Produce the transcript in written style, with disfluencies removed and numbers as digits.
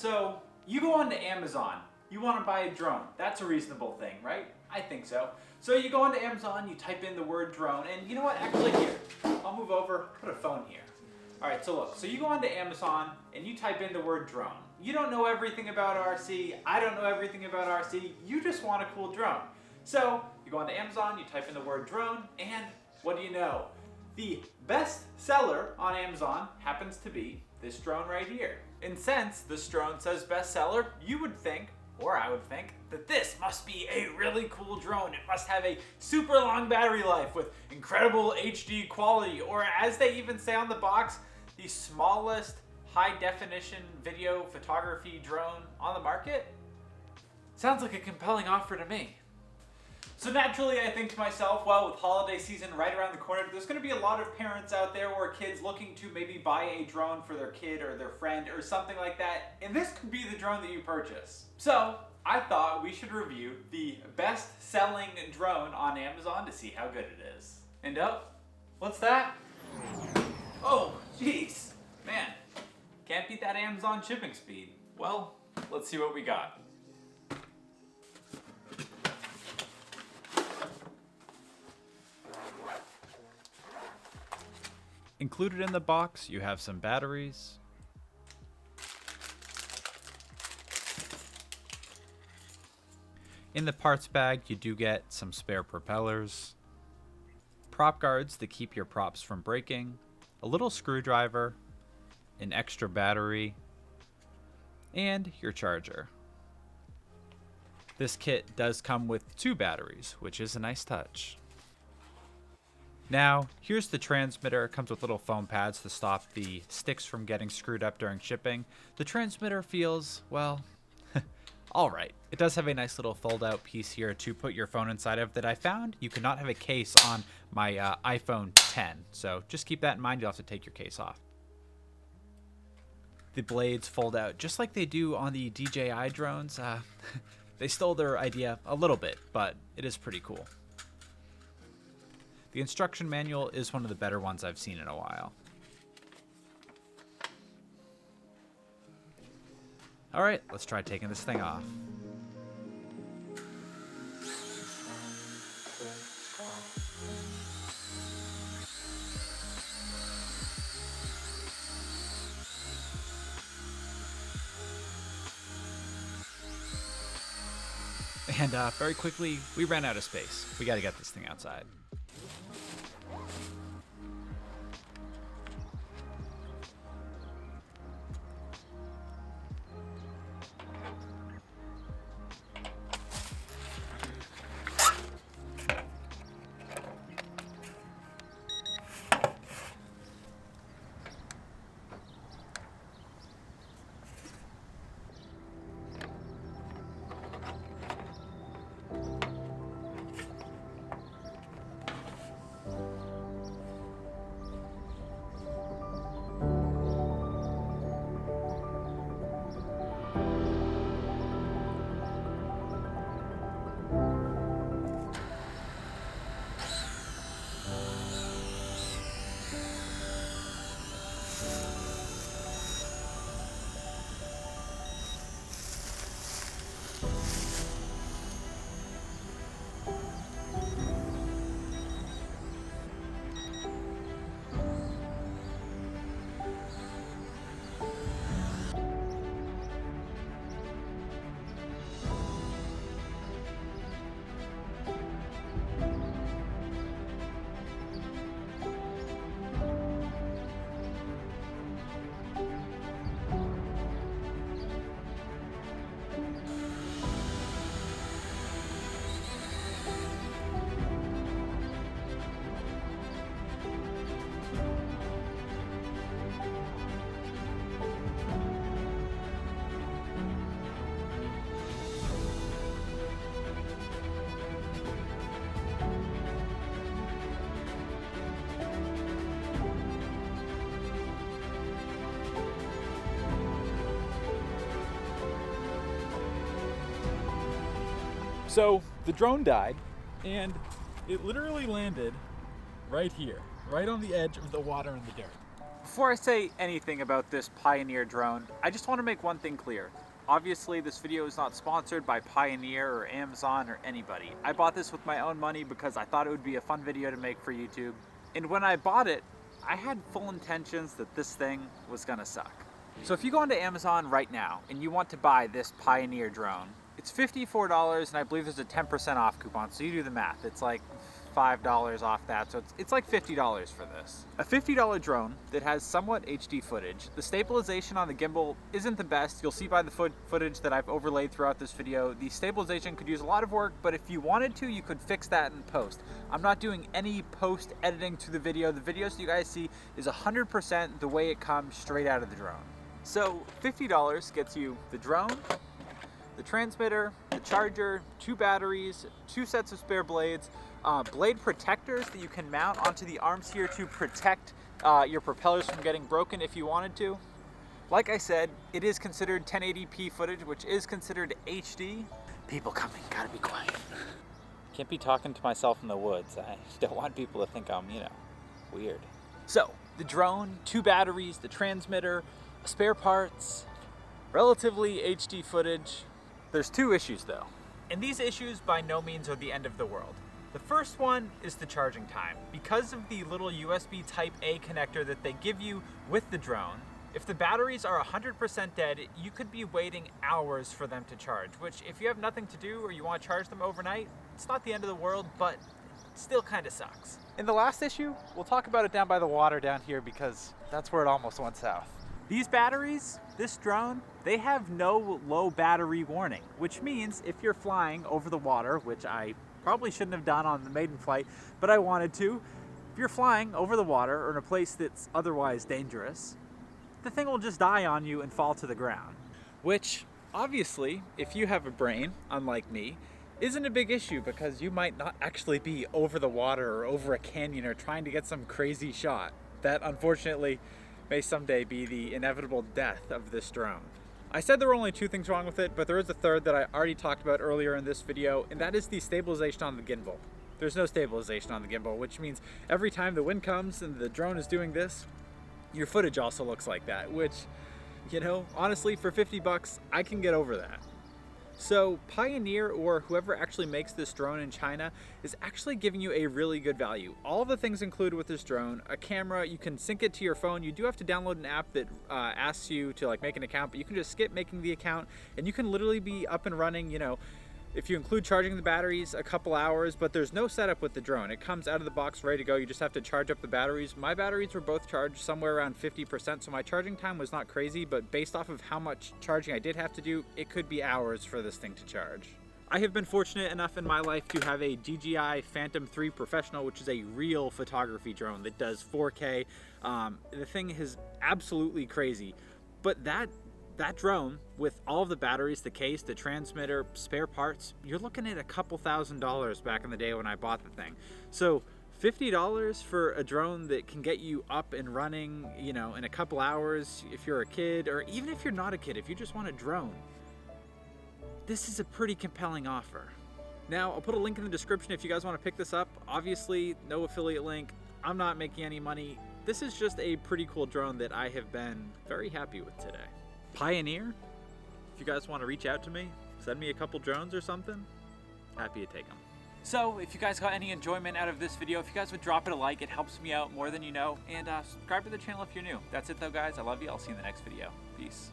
So you go onto Amazon, you want to buy a drone. That's a reasonable thing, right? I think so. So you go onto Amazon, you type in the word drone, and you know what? Actually, here, I'll move over, put a phone here. All right, so look, so you go onto Amazon and you type in the word drone. You don't know everything about RC, I don't know everything about RC, you just want a cool drone. So you go onto Amazon, you type in the word drone, and what do you know? The best seller on Amazon happens to be this drone right here. And since this drone says bestseller, you would think, or I would think, that this must be a really cool drone. It must have a super long battery life with incredible HD quality, or as they even say on the box, the smallest high definition video photography drone on the market. Sounds like a compelling offer to me. So naturally I think to myself, well, with holiday season right around the corner, there's going to be a lot of parents out there or kids looking to maybe buy a drone for their kid or their friend or something like that, and this could be the drone that you purchase. So I thought we should review the best-selling drone on Amazon to see how good it is. And oh, what's that? Oh, jeez, man, can't beat that Amazon shipping speed. Well, let's see what we got. Included in the box, you have some batteries, in the parts bag, you do get some spare propellers, prop guards to keep your props from breaking, a little screwdriver, an extra battery, and your charger. This kit does come with 2 batteries, which is a nice touch. Now, here's the transmitter. It comes with little foam pads to stop the sticks from getting screwed up during shipping. The transmitter feels, well, alright. It does have a nice little fold-out piece here to put your phone inside of that I found. You cannot have a case on my iPhone 10, so just keep that in mind. You'll have to take your case off. The blades fold out just like they do on the DJI drones. They stole their idea a little bit, but it is pretty cool. The instruction manual is one of the better ones I've seen in a while. Alright, let's try taking this thing off. And very quickly, we ran out of space. We gotta get this thing outside. So the drone died, and it literally landed right here, right on the edge of the water and the dirt. Before I say anything about this Pioneer drone, I just want to make one thing clear. Obviously, this video is not sponsored by Pioneer or Amazon or anybody. I bought this with my own money because I thought it would be a fun video to make for YouTube. And when I bought it, I had full intentions that this thing was gonna suck. So if you go onto Amazon right now and you want to buy this Pioneer drone, it's $54 and I believe there's a 10% off coupon, so you do the math. It's like $5 off that, so it's like $50 for this. A $50 drone that has somewhat HD footage. The stabilization on the gimbal isn't the best. You'll see by the footage that I've overlaid throughout this video. The stabilization could use a lot of work, but if you wanted to, you could fix that in post. I'm not doing any post editing to the video. The videos you guys see is 100% the way it comes straight out of the drone. So $50 gets you the drone, the transmitter, the charger, 2 batteries, 2 sets of spare blades, blade protectors that you can mount onto the arms here to protect your propellers from getting broken if you wanted to. Like I said, it is considered 1080p footage, which is considered HD. People coming, gotta be quiet. Can't be talking to myself in the woods. I don't want people to think I'm, weird. So, the drone, 2 batteries, the transmitter, spare parts, relatively HD footage. There's 2 issues though. And these issues by no means are the end of the world. The first one is the charging time. Because of the little USB Type A connector that they give you with the drone, if the batteries are 100% dead, you could be waiting hours for them to charge, which if you have nothing to do or you want to charge them overnight, it's not the end of the world, but it still kind of sucks. And the last issue, we'll talk about it down by the water down here because that's where it almost went south. These batteries, this drone, they have no low battery warning, which means if you're flying over the water, which I probably shouldn't have done on the maiden flight, but I wanted to, if you're flying over the water or in a place that's otherwise dangerous, the thing will just die on you and fall to the ground. Which, obviously, if you have a brain, unlike me, isn't a big issue because you might not actually be over the water or over a canyon or trying to get some crazy shot. That, unfortunately, may someday be the inevitable death of this drone. I said there were only 2 things wrong with it, but there is a third that I already talked about earlier in this video, and that is the stabilization on the gimbal. There's no stabilization on the gimbal, which means every time the wind comes and the drone is doing this, your footage also looks like that, which, honestly, for 50 bucks, I can get over that. So Pioneer, or whoever actually makes this drone in China, is actually giving you a really good value. All the things included with this drone: a camera, you can sync it to your phone. You do have to download an app that asks you to make an account, but you can just skip making the account and you can literally be up and running, if you include charging the batteries, a couple hours, but there's no setup with the drone. It comes out of the box ready to go. You just have to charge up the batteries. My batteries were both charged somewhere around 50%, so my charging time was not crazy, but based off of how much charging I did have to do, it could be hours for this thing to charge. I have been fortunate enough in my life to have a DJI Phantom 3 Professional, which is a real photography drone that does 4K. The thing is absolutely crazy, but that drone, with all of the batteries, the case, the transmitter, spare parts, you're looking at a couple $1,000s back in the day when I bought the thing. So $50 for a drone that can get you up and running, in a couple hours if you're a kid, or even if you're not a kid, if you just want a drone, this is a pretty compelling offer. Now, I'll put a link in the description if you guys want to pick this up. Obviously, no affiliate link. I'm not making any money. This is just a pretty cool drone that I have been very happy with today. Pioneer, if you guys want to reach out to me, send me a couple drones or something, happy to take them. So if you guys got any enjoyment out of this video, if you guys would drop it a like, it helps me out more than you know, and subscribe to the channel if you're new. That's it though, guys. I love you. I'll see you in the next video. Peace.